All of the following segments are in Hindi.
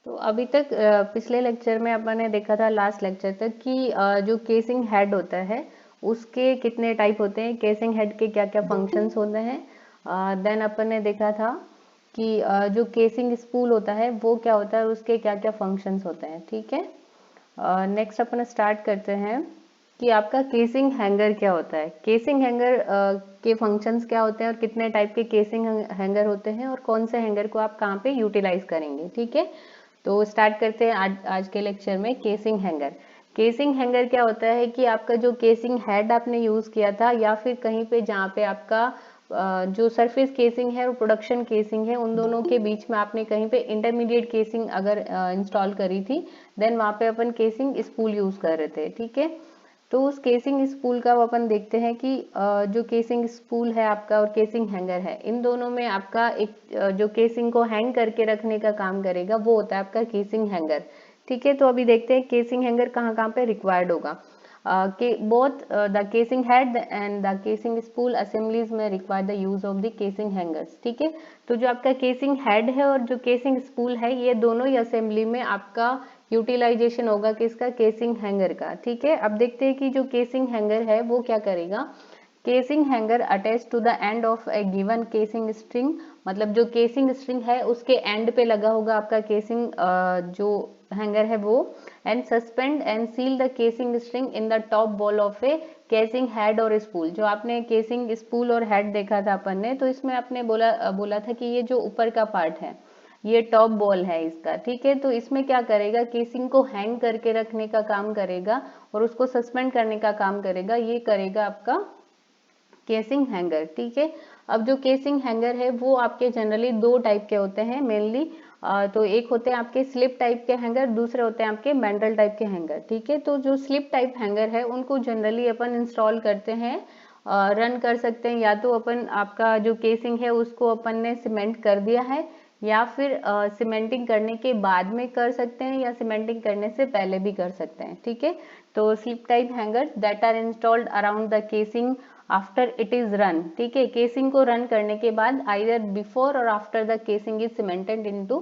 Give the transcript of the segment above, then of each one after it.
तो अभी तक पिछले लेक्चर में अपन ने देखा था, लास्ट लेक्चर तक, कि जो केसिंग हेड होता है उसके कितने टाइप होते हैं, केसिंग हेड के क्या क्या फंक्शंस होते हैं। देन अपन ने देखा था कि जो केसिंग स्पूल होता है वो क्या होता है, उसके क्या क्या फंक्शंस होते हैं। ठीक है, नेक्स्ट अपन स्टार्ट करते हैं कि आपका केसिंग हैंगर क्या होता है। केसिंग हैंगर के फंक्शंस क्या होते हैं और कितने टाइप के केसिंग हैंगर होते हैं और कौन से हैंगर को आप कहाँ पे यूटिलाइज करेंगे। ठीक है, तो स्टार्ट करते हैं आज के लेक्चर में केसिंग हैंगर। केसिंग हैंगर क्या होता है कि आपका जो केसिंग हेड आपने यूज़ किया था या फिर कहीं पे जहाँ पे आपका जो सरफेस केसिंग है और प्रोडक्शन केसिंग है, उन दोनों के बीच में आपने कहीं पे इंटरमीडिएट केसिंग अगर इंस्टॉल करी थी, देन वहाँ पे अपन केसिंग स्पूल यूज़ कर रहे थे। ठीक है, तो उस केसिंग स्पूल का अपन देखते हैं कि जो केसिंग स्पूल है आपका और केसिंग हैंगर है, इन दोनों में आपका एक जो केसिंग को हैंग करके रखने का काम करेगा वो होता है आपका केसिंग हैंगर। ठीक है, तो अभी देखते हैं केसिंग हैंगर कहाँ कहाँ पे रिक्वायर्ड होगा। के both the casing head and the casing spool assemblies में require the use of the casing hangers. ठीक है, तो जो आपका केसिंग हेड है और जो केसिंग स्पूल है, ये दोनों ही असेंबली में आपका यूटिलाइजेशन होगा किसका, केसिंग हैंगर का। ठीक है, अब देखते हैं कि जो केसिंग हैंगर है वो क्या करेगा। Casing hanger attach to the end of a given casing string, मतलब जो केसिंग स्ट्रिंग है उसके एंड पे लगा होगा आपका केसिंग जो हैंगर है वो, and suspend and seal the casing string in the top ball of A casing head और स्पूल। जो आपने केसिंग स्पूल और हेड देखा था अपन ने, तो इसमें आपने बोला था कि ये जो ऊपर का पार्ट है ये टॉप बॉल है इसका। ठीक है, तो इसमें क्या करेगा, केसिंग को हैंग करके रखने का काम करेगा और उसको सस्पेंड करने का काम करेगा, ये करेगा आपका केसिंग हैंगर। ठीक है, अब जो केसिंग हैंगर है वो आपके जनरली दो टाइप के होते हैं मेनली। तो एक होते हैं आपके स्लिप टाइप के हैंगर, दूसरे होते हैं आपके मैंडल टाइप के हैंगर। ठीक है, तो जो स्लिप टाइप हैंगर है उनको जनरली अपन इंस्टॉल करते हैं, रन कर सकते हैं, या तो अपन आपका जो केसिंग है उसको अपन ने सीमेंट कर दिया है, या फिर सीमेंटिंग करने के बाद में कर सकते हैं, या सीमेंटिंग करने से पहले भी कर सकते हैं। ठीक है, तो slip type hanger that are installed around the casing after it is run. ठीक है, केसिंग को रन करने के बाद आइदर बिफोर और after the casing is cemented into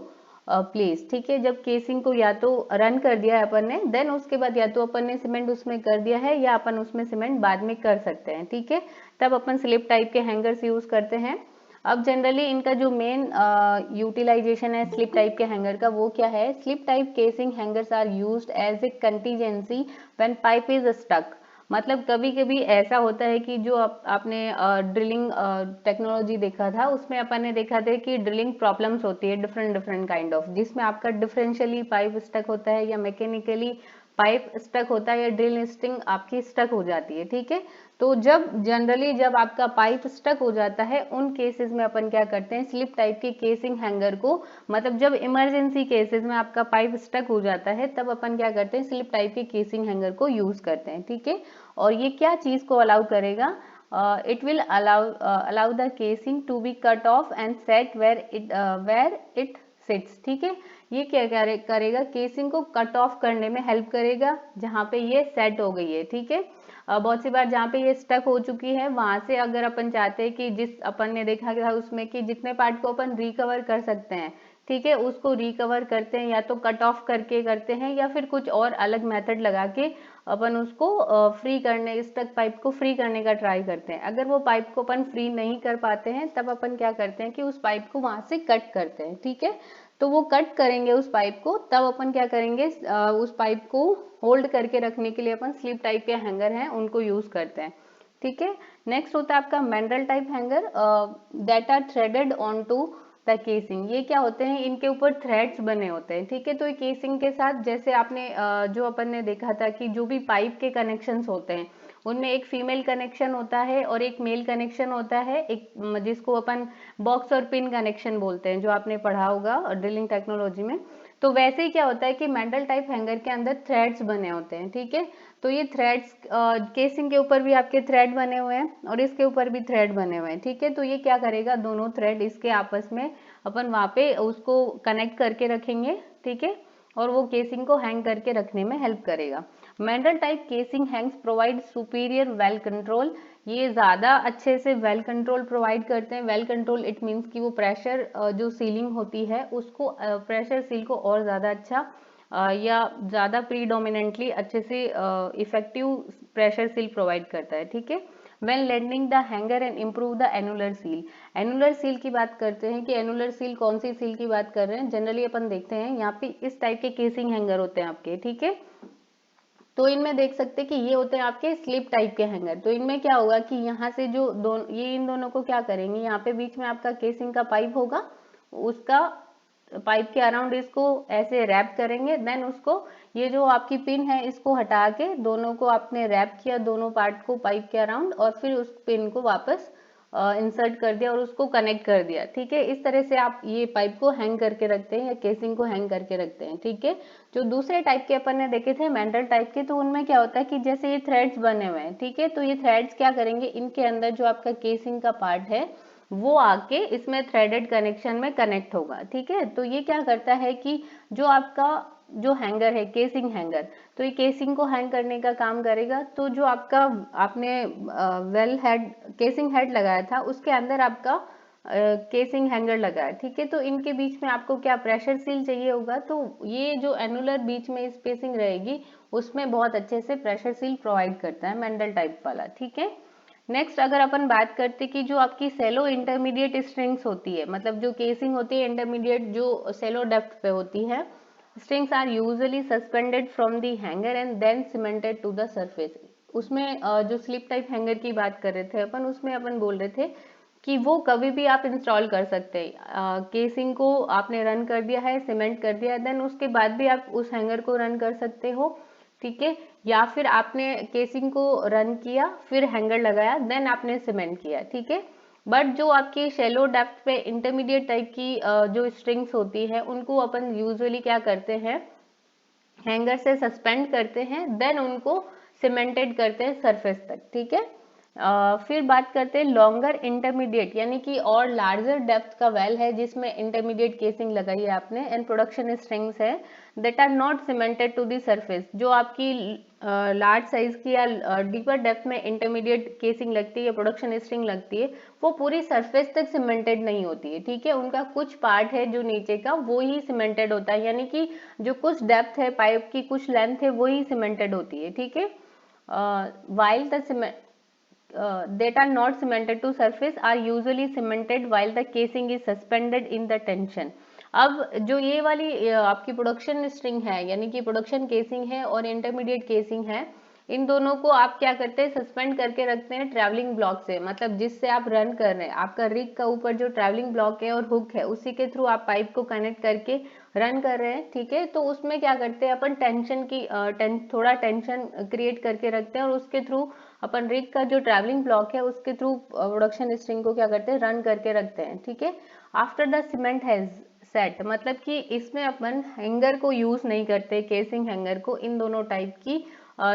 place. ठीक है, जब केसिंग को या तो रन कर दिया है अपन ने, देन उसके बाद या तो अपन ने सीमेंट उसमें कर दिया है या अपन उसमें सीमेंट बाद में कर सकते हैं। ठीक है, तब अपन स्लिप टाइप के हैंगर्स यूज करते हैं। अब जनरली इनका जो मेन यूटिलाइजेशन है स्लिप टाइप के हैंगर का, वो क्या है, slip type casing hangers are used as a contingency when pipe is stuck. मतलब कभी कभी ऐसा होता है कि जो आपने ड्रिलिंग टेक्नोलॉजी देखा था, उसमें अपन ने देखा था कि ड्रिलिंग प्रॉब्लम्स होती है डिफरेंट डिफरेंट काइंड ऑफ, जिसमें आपका डिफरेंशियली पाइप स्टक होता है या मैकेनिकली पाइप स्टक होता है या ड्रिल स्ट्रिंग आपकी स्टक हो जाती है। ठीक है, तो जब आपका पाइप स्टक हो जाता है, उन केसेस में अपन क्या करते हैं, स्लिप टाइप के केसिंग हैंगर को, मतलब जब इमरजेंसी केसेस में आपका पाइप स्टक हो जाता है तब अपन क्या करते हैं, स्लिप टाइप के केसिंग हैंगर को यूज करते हैं। ठीक है, और ये क्या चीज को अलाउ करेगा, it will allow the casing to be cut off and set where it sits. ठीक है, ये क्या करेगा, केसिंग को कट ऑफ करने में हेल्प करेगा जहाँ पे ये सेट हो गई है। ठीक है, बहुत सी बार जहाँ पे ये स्टक हो चुकी है वहां से अगर अपन चाहते हैं कि जिस अपन ने देखा था उसमें कि जितने पार्ट को अपन रिकवर कर सकते हैं, ठीक है, उसको रिकवर करते हैं, या तो कट ऑफ करके करते हैं या फिर कुछ और अलग मेथड लगा के अपन उसको फ्री करने, स्टक पाइप को फ्री करने का ट्राई करते हैं। अगर वो पाइप को अपन फ्री नहीं कर पाते हैं तब अपन क्या करते हैं कि उस पाइप को वहां से कट करते हैं। ठीक है, तो वो कट करेंगे उस पाइप को, तब अपन क्या करेंगे, उस पाइप को होल्ड करके रखने के लिए अपन स्लिप टाइप के हैंगर हैं उनको यूज करते हैं। ठीक है, नेक्स्ट होता है आपका mandrel type hanger that are threaded onto the casing. ये क्या होते हैं, इनके ऊपर थ्रेड्स बने होते हैं। ठीक है, तो ये केसिंग के साथ, जैसे आपने जो अपन ने देखा था कि जो भी पाइप के कनेक्शंस होते हैं उनमें एक फीमेल कनेक्शन होता है और एक मेल कनेक्शन होता है, एक जिसको अपन बॉक्स और पिन कनेक्शन बोलते हैं, जो आपने पढ़ा होगा ड्रिलिंग टेक्नोलॉजी में। तो वैसे ही क्या होता है कि मैंडल टाइप हैंगर के अंदर थ्रेड्स बने होते हैं। ठीक है, तो ये थ्रेड्स केसिंग के ऊपर भी आपके थ्रेड बने हुए हैं और इसके ऊपर भी थ्रेड बने हुए हैं। ठीक है, तो ये क्या करेगा, दोनों थ्रेड इसके आपस में अपन वहां पे उसको कनेक्ट करके रखेंगे। ठीक है, और वो केसिंग को हैंग करके रखने में हेल्प करेगा। Mandrel type casing hangs provide superior well control ये ज़्यादा अच्छे से वेल कंट्रोल प्रोवाइड करते हैं। वेल कंट्रोल इट मीन्स कि वो प्रेशर जो सीलिंग होती है उसको प्रेशर सील को और ज़्यादा अच्छा या ज़्यादा प्रीडोमिनेंटली अच्छे से इफेक्टिव प्रेशर सील प्रोवाइड करता है, ठीक है। When lengthening the hanger and improve the annular seal, annular seal की बात करते हैं कि एनुलर सील कौन सी सील की बात कर रहे हैं। जनरली अपन देखते हैं यहाँ पे इस टाइप के केसिंग हैंगर होते हैं आपके, ठीक है। तो इनमें देख सकते हैं कि ये होते हैं आपके स्लिप टाइप के हैंगर। तो इनमें क्या होगा कि यहाँ से जो ये इन दोनों को क्या करेंगे, यहाँ पे बीच में आपका केसिंग का पाइप होगा, उसका पाइप के अराउंड इसको ऐसे रैप करेंगे। देन उसको ये जो आपकी पिन है इसको हटा के दोनों को आपने रैप किया, दोनों पार्ट को पाइप के अराउंड, और फिर उस पिन को वापस इंसर्ट कर दिया और उसको कनेक्ट कर दिया, ठीक है। इस तरह से आप ये पाइप को हैंग करके रखते हैं या केसिंग को हैंग करके रखते हैं, ठीक है। जो दूसरे टाइप के अपन ने देखे थे मेंटल टाइप के, तो उनमें क्या होता है कि जैसे ये थ्रेड्स बने हुए हैं, ठीक है, तो ये थ्रेड्स क्या करेंगे, इनके अंदर जो आपका केसिंग का पार्ट है वो आके इसमें थ्रेडेड कनेक्शन में कनेक्ट होगा, ठीक है। तो ये क्या करता है कि जो आपका जो हैंगर है केसिंग हैंगर, तो ये केसिंग को हैंग करने का काम करेगा। तो जो आपका आपने वेल हेड केसिंग हेड लगाया था उसके अंदर आपका केसिंग हैंगर लगा है, ठीक है। तो इनके बीच में आपको क्या प्रेशर सील चाहिए होगा, तो ये जो एनुलर बीच में स्पेसिंग रहेगी उसमें बहुत अच्छे से प्रेशर सील प्रोवाइड करता है मेंडल टाइप वाला, ठीक है। नेक्स्ट अगर अपन बात करते कि जो आपकी सेलो इंटरमीडिएट स्ट्रिंग्स होती है, मतलब जो केसिंग होती है इंटरमीडिएट जो सेलो डेप्थ पे होती है, strings are usually suspended from the hanger and then cemented to the surface। उसमें जो स्लिप टाइप हैंगर की बात कर रहे थे अपन, उसमें अपन बोल रहे थे कि वो कभी भी आप इंस्टॉल कर सकते हैं। केसिंग को आपने रन कर दिया है, सीमेंट कर दिया है, देन उसके बाद भी आप उस हैंगर को रन कर सकते हो, ठीक है। या फिर आपने केसिंग को रन किया फिर हैंगर लगाया देन आपने सीमेंट किया, ठीक है। बट जो आपकी शेलो डेप्थ पे इंटरमीडिएट टाइप की जो स्ट्रिंग्स होती है उनको अपन यूजुअली क्या करते हैं, हैंगर से सस्पेंड करते हैं, देन उनको सीमेंटेड करते हैं सरफेस तक, ठीक है। फिर बात करते हैं लॉन्गर इंटरमीडिएट, यानी कि और लार्जर डेप्थ का वेल है जिसमें इंटरमीडिएट केसिंग लगाई है आपने एंड प्रोडक्शन स्ट्रिंग्स है that are not cemented to the surface. जो आपकी लार्ज साइज की या डीपर डेप्थ में इंटरमीडिएट केसिंग लगती है या प्रोडक्शन स्ट्रिंग लगती है, वो पूरी सरफेस तक सीमेंटेड नहीं होती है, ठीक है। उनका कुछ पार्ट है जो नीचे का वो ही सीमेंटेड होता है, यानी कि जो कुछ डेप्थ है पाइप की, कुछ लेंथ है, वो ही सीमेंटेड होती है, ठीक है। while the cement that are not cemented to surface are usually cemented while the casing is suspended in the tension। अब जो ये वाली आपकी प्रोडक्शन स्ट्रिंग है यानी कि प्रोडक्शन केसिंग है और इंटरमीडिएट केसिंग है, इन दोनों को आप क्या करते हैं, सस्पेंड करके रखते हैं ट्रैवलिंग ब्लॉक से, मतलब जिससे आप रन कर रहे हैं, आपका रिग का ऊपर जो ट्रैवलिंग ब्लॉक है और हुक है उसी के थ्रू आप पाइप को कनेक्ट करके रन कर रहे हैं, ठीक है। तो उसमें क्या करते हैं अपन टेंशन की थोड़ा टेंशन क्रिएट करके रखते हैं और उसके थ्रू अपन रिग का जो ट्रैवलिंग ब्लॉक है उसके थ्रू प्रोडक्शन स्ट्रिंग को क्या करते हैं, रन करके रखते हैं, ठीक है। After the cement has set, मतलब कि इसमें अपन हैंगर को यूज नहीं करते, केसिंग हैंगर को, इन दोनों टाइप की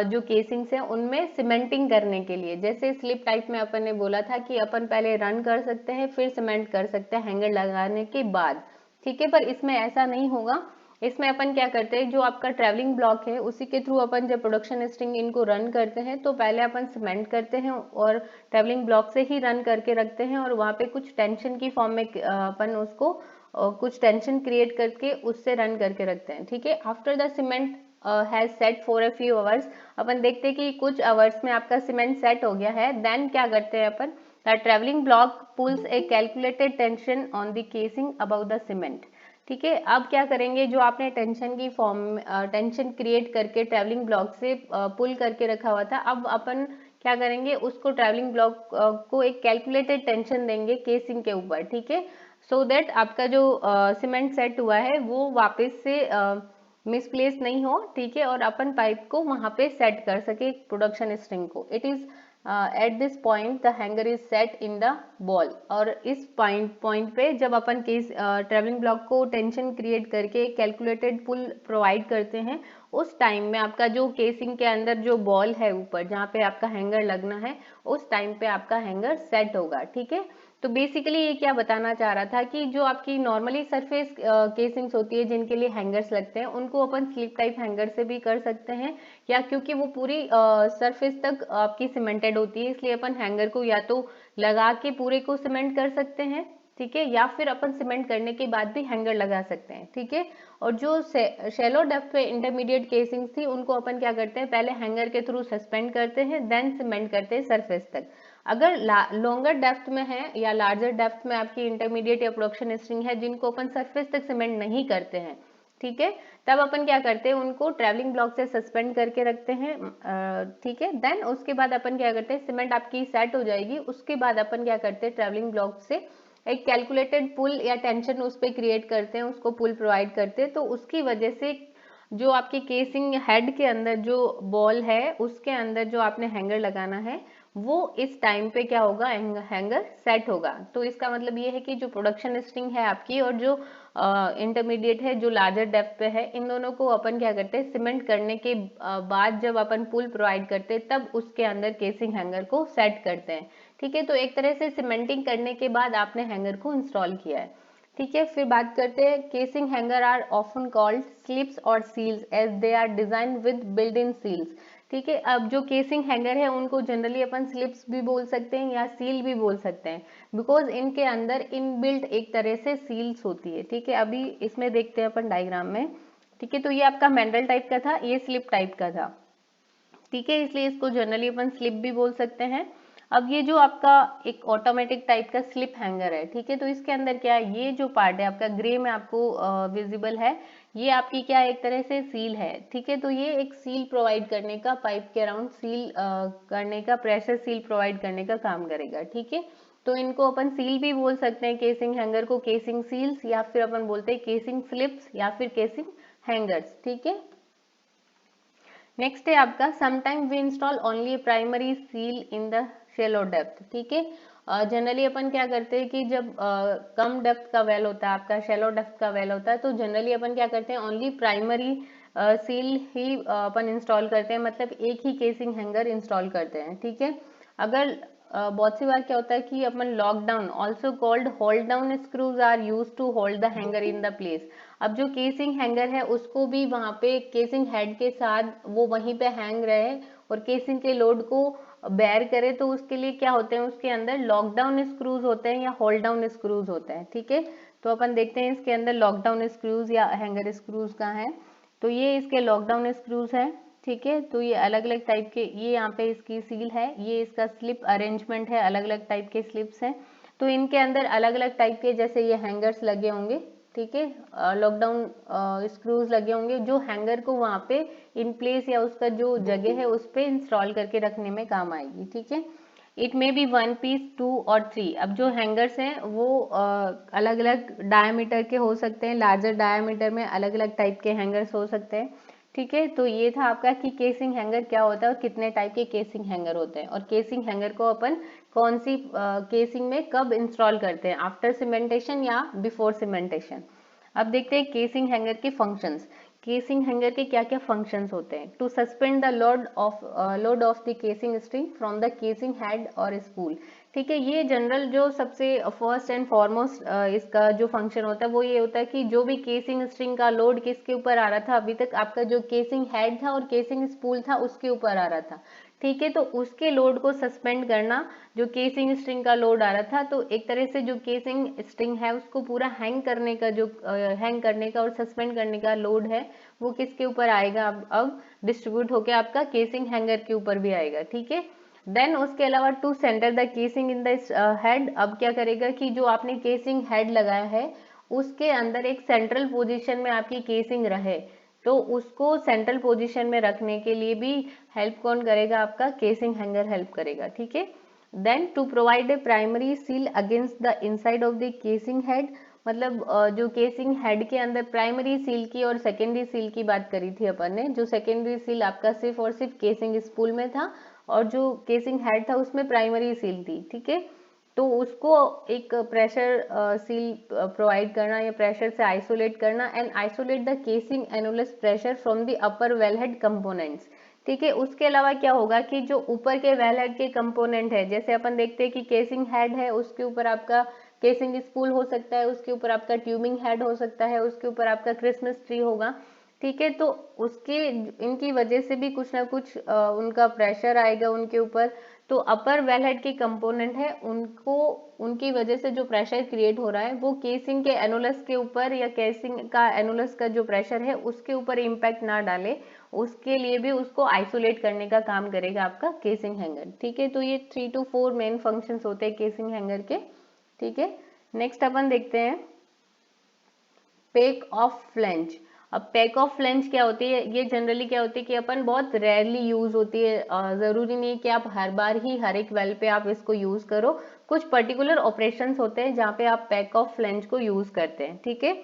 जो केसिंग्स हैं उनमें सीमेंटिंग करने के लिए। जैसे स्लिप टाइप में अपन ने बोला था कि अपन पहले रन कर सकते हैं फिर सीमेंट कर सकते हैं हैंगर लगाने के बाद, ठीक है। पर इसमें ऐसा नहीं होगा, इसमें अपन क्या करते हैं, जो आपका ट्रैवलिंग ब्लॉक है उसी के थ्रू अपन जब प्रोडक्शन स्ट्रिंग इनको रन करते हैं तो पहले अपन सीमेंट करते हैं और ट्रैवलिंग ब्लॉक से ही रन करके रखते हैं और वहाँ पे कुछ टेंशन की फॉर्म में अपन उसको कुछ टेंशन क्रिएट करके उससे रन करके रखते हैं, ठीक है। After the cement has set for a few hours, अपन देखते हैं कि कुछ आवर्स में आपका सीमेंट सेट हो गया है, देन क्या करते हैं अपन, the travelling block pulls a calculated tension on the casing above the cement, ठीक है। अब क्या करेंगे, जो आपने टेंशन की फॉर्म टेंशन क्रिएट करके ट्रैवलिंग ब्लॉक से पुल करके रखा हुआ था, अब अपन क्या करेंगे, उसको ट्रैवलिंग ब्लॉक को एक कैलकुलेटेड टेंशन देंगे केसिंग के ऊपर, ठीक है, सो दैट आपका जो सीमेंट सेट हुआ है वो वापस से मिसप्लेस नहीं हो, ठीक है, और अपन पाइप को वहां पे सेट कर सके प्रोडक्शन स्ट्रिंग को। It is at this point the hanger is set in the ball, और इस पॉइंट पे जब अपन केस ट्रैवलिंग ब्लॉक को टेंशन क्रिएट करके कैलकुलेटेड पुल प्रोवाइड करते हैं, उस टाइम में आपका जो केसिंग के अंदर जो बॉल है ऊपर जहाँ पे आपका हैंगर लगना है, उस टाइम पे आपका हैंगर सेट होगा, ठीक है। तो बेसिकली ये क्या बताना चाह रहा था कि जो आपकी नॉर्मली सरफेस केसिंग्स होती है जिनके लिए हैंगर्स लगते हैं, उनको अपन स्लिप टाइप हैंगर से भी कर सकते हैं, या क्योंकि वो पूरी सरफेस तक आपकी सीमेंटेड होती है, इसलिए अपन हैंगर को या तो लगा के पूरे को सीमेंट कर सकते हैं, ठीक है, या फिर अपन सीमेंट करने के बाद भी हैंगर लगा सकते हैं, ठीक है। और जो शैलो डेप्थ पे इंटरमीडिएट केसिंग थी, उनको अपन क्या करते हैं, पहले हैंगर के थ्रू सस्पेंड करते हैं, देन सीमेंट करते हैं सरफेस तक। अगर लॉन्गर डेप्थ में है या लार्जर डेप्थ में आपकी इंटरमीडिएट या प्रोडक्शन स्ट्रिंग है जिनको अपन सरफेस तक सीमेंट नहीं करते हैं, ठीक है, तब अपन क्या करते हैं, उनको ट्रैवलिंग ब्लॉक से सस्पेंड करके रखते हैं, ठीक है। देन उसके बाद अपन क्या करते हैं, सीमेंट आपकी सेट हो जाएगी, उसके बाद अपन क्या करते हैं, ट्रैवलिंग ब्लॉक से एक कैलकुलेटेड पुल या टेंशन उस पर क्रिएट करते हैं, उसको पुल प्रोवाइड करते हैं, तो उसकी वजह से जो आपकी केसिंग हेड के अंदर जो बॉल है उसके अंदर जो आपने हैंगर लगाना है वो इस टाइम पे क्या होगा, हैंगर सेट होगा। तो इसका मतलब ये है कि जो प्रोडक्शन स्ट्रिंग है आपकी और जो इंटरमीडिएट है जो लार्जर डेप्थ पे है, इन दोनों को अपन क्या करते हैं, सीमेंट करने के बाद जब अपन पुल प्रोवाइड करते हैं तब उसके अंदर केसिंग हैंगर को सेट करते हैं, ठीक है। तो एक तरह से सीमेंटिंग करने के बाद आपने हैंगर को इंस्टॉल किया है, ठीक है। फिर बात करते हैं, casing hanger are often called slips और seals as they are design with built in seals, ठीक है। अब जो केसिंग हैंगर है उनको जनरली अपन स्लिप्स भी बोल सकते हैं या सील भी बोल सकते हैं, बिकॉज इनके अंदर इनबिल्ट एक तरह से सील्स होती है, ठीक है। अभी इसमें देखते हैं अपन डायग्राम में, ठीक है। तो ये आपका मैंडल टाइप का था, ये स्लिप टाइप का था, ठीक है, इसलिए इसको जनरली अपन स्लिप भी बोल सकते हैं। अब ये जो आपका एक ऑटोमेटिक टाइप का स्लिप हैंगर है, ठीक है, तो इसके अंदर क्या है, ये जो पार्ट है आपका ग्रे में आपको विजिबल है, ये आपकी क्या है, एक तरह से सील है, ठीक है। तो ये एक सील प्रोवाइड करने का, पाइप के अराउंड सील करने का, प्रेशर सील प्रोवाइड करने का काम करेगा, ठीक है। तो इनको अपन सील भी बोल सकते हैं, केसिंग हैंगर को केसिंग सील्स, या फिर अपन बोलते हैं केसिंग स्लिप्स या फिर केसिंग हैंगर्स, ठीक है। नेक्स्ट है आपका, sometime we install only primary seal in the shallow depth, ठीक है। जनरली अपन क्या करते हैं कि जब कम डेप्थ का वेल होता है, आपका शेलो डेप्थ का वेल होता है, तो जनरली अपन क्या करते हैं, ओनली प्राइमरी सील ही अपन इंस्टॉल करते हैं, मतलब एक ही केसिंग हैंगर इंस्टॉल करते हैं, ठीक है। अगर बहुत सी बार क्या होता है कि अपन lockdown also called hold down screws are use to hold the hanger in the place. अब जो केसिंग हैंगर है उसको भी वहां पे केसिंग हेड के साथ वो वहीं पे हैंग रहे और केसिंग के लोड को बेयर करे, तो उसके लिए क्या होते हैं, उसके अंदर लॉकडाउन स्क्रूज होते हैं या होल्ड डाउन स्क्रूज होते हैं, ठीक है। तो अपन देखते हैं इसके अंदर लॉकडाउन स्क्रूज या हैंगर स्क्रूज का है, तो ये इसके लॉकडाउन स्क्रूज है, ठीक है। तो ये अलग अलग टाइप के, ये यहाँ पे इसकी सील है, ये इसका स्लिप अरेंजमेंट है, अलग अलग टाइप के स्लिप्स हैं। तो इनके अंदर अलग अलग टाइप के जैसे ये हैंगर्स लगे होंगे, ठीक है, लॉकडाउन स्क्रूज लगे होंगे जो हैंगर को वहां पे इन प्लेस या उसका जो जगह है उस पे इंस्टॉल करके रखने में काम आएगी, ठीक है। इट मे बी 1 पीस 2 और 3। अब जो हैंगर्स हैं वो अलग अलग डायमीटर के हो सकते हैं, लार्जर डायमीटर में अलग अलग टाइप के हैंगर्स हो सकते हैं, ठीक है। तो ये था आपका कि केसिंग हैंगर क्या होता है और कितने टाइप के केसिंग हैंगर होते हैं, और केसिंग हैंगर को अपन कौन सी केसिंग में कब इंस्टॉल करते हैं, आफ्टर सीमेंटेशन या बिफोर सीमेंटेशन। अब देखते हैं केसिंग हैंगर के फंक्शंस। केसिंग हैंगर के क्या क्या फंक्शंस होते हैं, to suspend the load of the casing string from the casing head और स्पूल, ठीक है। ये जनरल जो सबसे फर्स्ट एंड फॉरमोस्ट इसका जो फंक्शन होता है वो ये होता है कि जो भी केसिंग स्ट्रिंग का लोड किसके ऊपर आ रहा था, अभी तक आपका जो केसिंग हेड था और केसिंग स्पूल था उसके ऊपर आ रहा था, ठीक है। तो उसके लोड को सस्पेंड करना, जो केसिंग स्ट्रिंग का लोड आ रहा था, तो एक तरह से जो केसिंग स्ट्रिंग है उसको पूरा हैंग करने का, जो हैंग करने का और सस्पेंड करने का लोड है वो किसके ऊपर आएगा, अब डिस्ट्रीब्यूट होके आपका केसिंग हैंगर के ऊपर भी आएगा, ठीक है। देन उसके अलावा to centre the casing in the head, अब क्या करेगा कि जो आपने केसिंग हेड लगाया है उसके अंदर एक सेंट्रल पोजीशन में आपकी केसिंग रहे, तो उसको सेंट्रल पोजीशन में रखने के लिए भी हेल्प कौन करेगा, आपका केसिंग हैंगर हेल्प करेगा, ठीक है। Then to provide a primary seal against the inside of the casing head, मतलब जो केसिंग हेड के अंदर प्राइमरी सील की और सेकेंडरी सील की बात करी थी अपन ने, जो सेकेंडरी सील आपका सिर्फ और सिर्फ केसिंग स्पूल में था और जो केसिंग हेड था उसमें प्राइमरी सील थी, ठीक है। तो उसको एक प्रेशर सील प्रोवाइड करना या प्रेशर से आइसोलेट करना, and isolate the casing annulus pressure from the upper wellhead components, ठीक है। उसके अलावा क्या होगा कि जो ऊपर के वेल हेड के कंपोनेंट है, जैसे अपन देखते हैं कि केसिंग हेड है, उसके ऊपर आपका केसिंग स्पूल हो सकता है, उसके ऊपर आपका ट्यूबिंग हेड हो सकता है, उसके ऊपर आपका क्रिसमस ट्री होगा, ठीक है। तो उसके इनकी वजह से भी कुछ ना कुछ उनका प्रेशर आएगा उनके ऊपर। तो अपर वेल हेड के कंपोनेंट है, उनको उनकी वजह से जो प्रेशर क्रिएट हो रहा है वो केसिंग के एनुलस के ऊपर या केसिंग का एनुलस का जो प्रेशर है उसके ऊपर इम्पैक्ट ना डाले, उसके लिए भी उसको आइसोलेट करने का काम करेगा आपका केसिंग हैंगर, ठीक है। तो ये 3 to 4 मेन फंक्शंस होते हैं केसिंग हैंगर के, ठीक है। नेक्स्ट अपन देखते हैं पेक ऑफ फ्लेंज। अब पेक ऑफ फ्लेंज क्या होती है, ये जनरली क्या होती है कि अपन बहुत रेयरली यूज होती है, जरूरी नहीं है कि आप हर बार ही हर एक वेल पे आप इसको यूज करो। कुछ पर्टिकुलर ऑपरेशंस होते हैं जहाँ पे आप पेक ऑफ फ्लेंज को यूज करते हैं, ठीक है।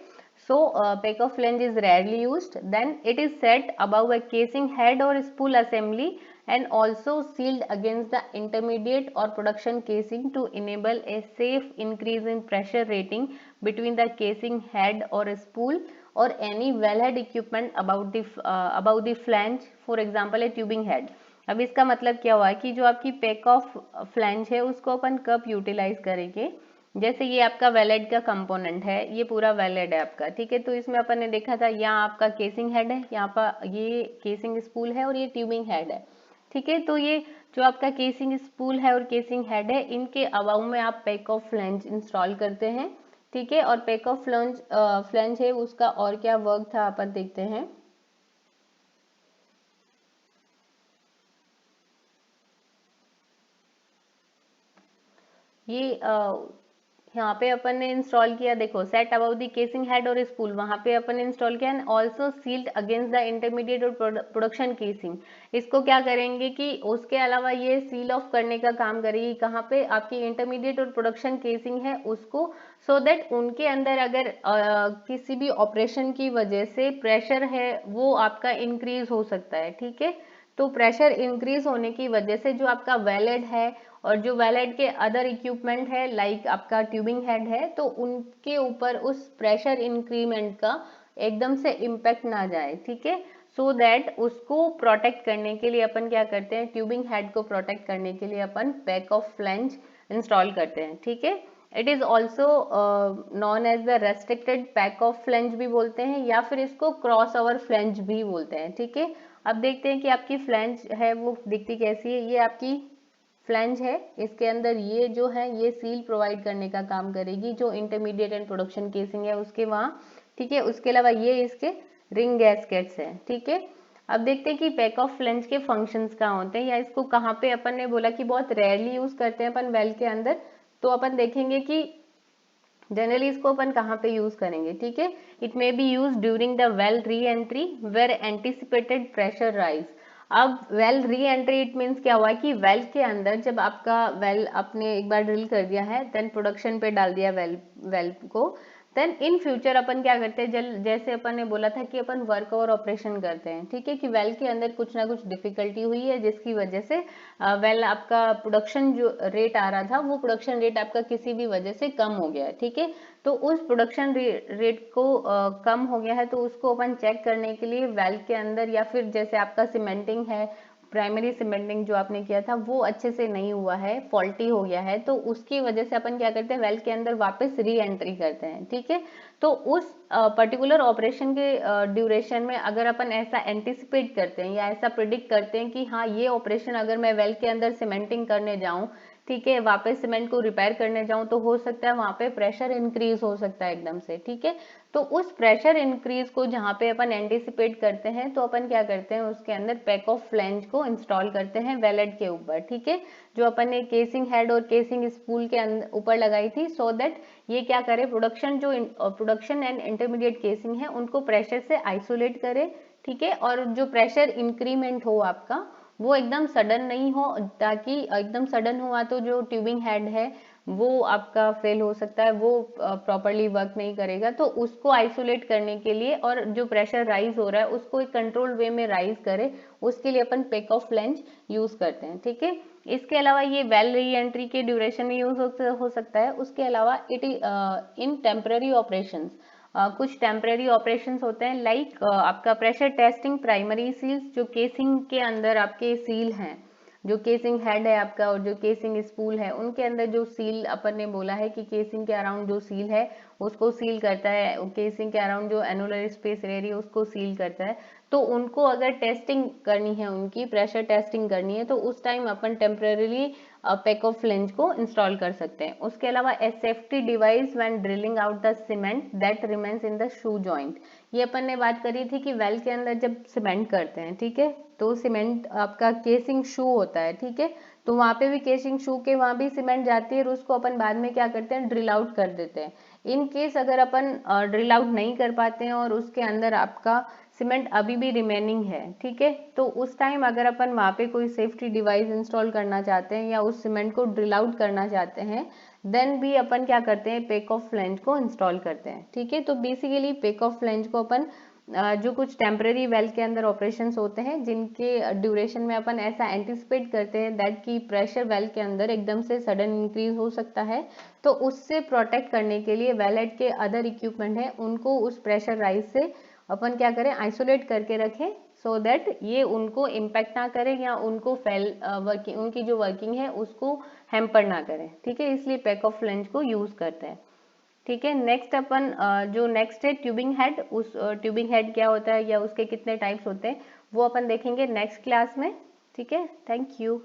So peck of flange is rarely used. Then it is set above a casing head or spool assembly and also sealed against the intermediate or production casing to enable a safe increase in pressure rating between the casing head or spool or any wellhead equipment above the flange, for example a tubing head. अब इसका मतलब क्या हुआ कि जो आपकी पैक ऑफ फ्लैंज है उसको अपन कब यूटिलाइज करेंगे, जैसे ये आपका वेलेड का कंपोनेंट है, ये पूरा वेलेड है आपका, ठीक है। तो इसमें अपन ने देखा था यहाँ आपका केसिंग हेड है, यहाँ पर ये केसिंग स्पूल है और ये ट्यूबिंग हेड है, ठीक है। तो ये जो आपका केसिंग स्पूल है और केसिंग हेड है, इनके अबाउ में आप पैक ऑफ फ्लैंज इंस्टॉल करते हैं, ठीक है। और पैक ऑफ फ्लैंज है उसका और क्या वर्क था अपन देखते हैं। ये यहाँ पे अपन ने इंस्टॉल किया, देखो set about the casing head और स्पूल, वहां पे अपन ने इंस्टॉल किया, and also sealed against the intermediate और प्रोडक्शन केसिंग। इसको क्या करेंगे कि उसके अलावा ये सील ऑफ करने का काम करेगी, कहाँ पे आपकी इंटरमीडिएट और प्रोडक्शन केसिंग है उसको, सो दैट उनके अंदर अगर किसी भी ऑपरेशन की वजह से प्रेशर है वो आपका इंक्रीज हो सकता है, ठीक है। तो प्रेशर इंक्रीज होने की वजह से जो आपका वेलेड है और जो वेलेड के अदर इक्विपमेंट है लाइक आपका ट्यूबिंग हेड है, तो उनके ऊपर उस प्रेशर इंक्रीमेंट का एकदम से इम्पैक्ट ना जाए, ठीक है। सो दैट उसको प्रोटेक्ट करने के लिए अपन क्या करते हैं, ट्यूबिंग हेड को प्रोटेक्ट करने के लिए अपन पैक ऑफ फ्लैंज इंस्टॉल करते हैं, ठीक है। It is also known as the restricted pack off flange भी बोलते हैं, या फिर इसको क्रॉस ओवर फ्लैंज भी बोलते हैं, ठीक है। अब देखते हैं कि आपकी फ्लैंज है वो दिखती कैसी है। ये आपकी फ्लैंज है, इसके अंदर ये जो है ये सील प्रोवाइड करने का काम करेगी जो इंटरमीडिएट एंड प्रोडक्शन केसिंग है उसके वहां, ठीक है। उसके अलावा ये इसके रिंग गैस्केट्स हैं, ठीक है। अब देखते हैं कि पैक ऑफ फ्लैंज के फंक्शंस कहाँ होते हैं, या इसको कहाँ पे अपन ने बोला कि बहुत रेयरली यूज करते हैं अपन वेल के अंदर, तो अपन देखेंगे कि जनरली इसको अपन कहाँ पे यूज करेंगे, ठीक है। It may be use during the well reentry where anticipated pressure rise. अब well reentry it means क्या हुआ कि वेल के अंदर जब आपका वेल आपने एक बार ड्रिल कर दिया है, देन प्रोडक्शन पे डाल दिया वेल को, देन इन फ्यूचर अपन क्या करते हैं, जैसे अपन ने बोला था कि अपन वर्क ओवर ऑपरेशन करते हैं, ठीक है। कि वेल के अंदर कुछ ना कुछ डिफिकल्टी हुई है जिसकी वजह से वेल आपका प्रोडक्शन जो रेट आ रहा था वो प्रोडक्शन रेट आपका किसी भी वजह से कम हो गया है, ठीक है। तो उस प्रोडक्शन रेट को कम हो गया है, तो उसको अपन चेक करने के लिए वेल के अंदर, या फिर जैसे आपका सीमेंटिंग है, प्राइमरी सीमेंटिंग जो आपने किया था वो अच्छे से नहीं हुआ है, फॉल्टी हो गया है, तो उसकी वजह से अपन क्या करते हैं, वेल के अंदर वापस री एंट्री करते हैं, ठीक है। तो उस पर्टिकुलर ऑपरेशन के ड्यूरेशन में अगर अपन ऐसा एंटिसिपेट करते हैं या ऐसा प्रिडिक्ट करते हैं कि हाँ ये ऑपरेशन अगर मैं वेल के अंदर सीमेंटिंग करने जाऊं, ठीक है, वापस सीमेंट को रिपेयर करने जाऊं, तो हो सकता है वहां पे प्रेशर इंक्रीज हो सकता है एकदम से, ठीक है। तो उस प्रेशर इंक्रीज को जहाँ पे अपन एंटिसिपेट करते हैं, तो अपन क्या करते हैं उसके अंदर पैक ऑफ फ्लैंज को इंस्टॉल करते हैं वेलेड के ऊपर, ठीक है। जो अपन ने केसिंग हेड और केसिंग स्पूल के ऊपर लगाई थी, सो दैट ये क्या करे, प्रोडक्शन एंड इंटरमीडिएट केसिंग है उनको प्रेशर से आइसोलेट करे, ठीक है। और जो प्रेशर इंक्रीमेंट हो आपका वो एकदम सडन नहीं हो, ताकि एकदम सडन हुआ तो जो ट्यूबिंग हेड है वो आपका फेल हो सकता है, वो प्रॉपरली वर्क नहीं करेगा, तो उसको आइसोलेट करने के लिए और जो प्रेशर राइज हो रहा है उसको एक कंट्रोल वे में राइज करे, उसके लिए अपन पैक ऑफ फ्लैंज यूज करते हैं, ठीक है। इसके अलावा ये वेल री एंट्री के ड्यूरेशन में यूज हो सकता है। उसके अलावा इट इन टेम्पररी ऑपरेशंस, कुछ टेम्पररी ऑपरेशंस होते हैं, लाइक आपका प्रेशर टेस्टिंग प्राइमरी सील्स, जो केसिंग के अंदर आपके सील हैं, जो केसिंग हेड है आपका और जो केसिंग स्पूल है, उनके अंदर जो सील अपन ने बोला है कि केसिंग के अराउंड जो सील है उसको सील करता है, केसिंग के अराउंड जो एनुलर स्पेस एरिया है उसको सील करता है। तो उनको अगर टेस्टिंग करनी है, उनकी प्रेशर टेस्टिंग करनी है, तो उस time upon temporary pack of flange को इंस्टॉल कर सकते हैं। उसके अलावा ए safety device when drilling out the cement that remains in the shoe joint, ये अपन ने बात करी थी कि वेल के अंदर जब सीमेंट करते हैं, ठीक है, तो सीमेंट आपका केसिंग शू होता है, ठीक है, तो वहां पे भी केसिंग शू के वहां भी सीमेंट जाती है और उसको अपन बाद में क्या करते हैं, ड्रिल आउट कर देते हैं। इन केस अगर अपन ड्रिल आउट नहीं कर पाते हैं और उसके अंदर आपका सीमेंट अभी भी रिमेनिंग है, ठीक है, तो उस टाइम अगर अपन वहाँ पे कोई सेफ्टी डिवाइस इंस्टॉल करना चाहते हैं या उस सीमेंट को ड्रिल आउट करना चाहते हैं, देन भी अपन क्या करते हैं, पैक ऑफ फ्लेंज को इंस्टॉल करते हैं, ठीक है। तो बेसिकली पैक ऑफ फ्लेंज को अपन जो कुछ टेम्पररी वेल के अंदर ऑपरेशंस होते हैं जिनके ड्यूरेशन में अपन ऐसा एंटिसिपेट करते हैं दैट की प्रेशर वेल के अंदर एकदम से सडन इंक्रीज हो सकता है, तो उससे प्रोटेक्ट करने के लिए वेल हेड के अदर इक्विपमेंट है उनको उस प्रेशर राइज से अपन क्या करें, आइसोलेट करके रखें, सो दैट ये उनको इम्पैक्ट ना करें या उनको उनकी जो वर्किंग है उसको हैम्पर ना करें, ठीक है, इसलिए पैक ऑफ फ्लेंज को यूज करते हैं, ठीक है। नेक्स्ट अपन जो नेक्स्ट है ट्यूबिंग हेड, उस ट्यूबिंग हेड क्या होता है या उसके कितने टाइप्स होते हैं वो अपन देखेंगे नेक्स्ट क्लास में, ठीक है। Thank you.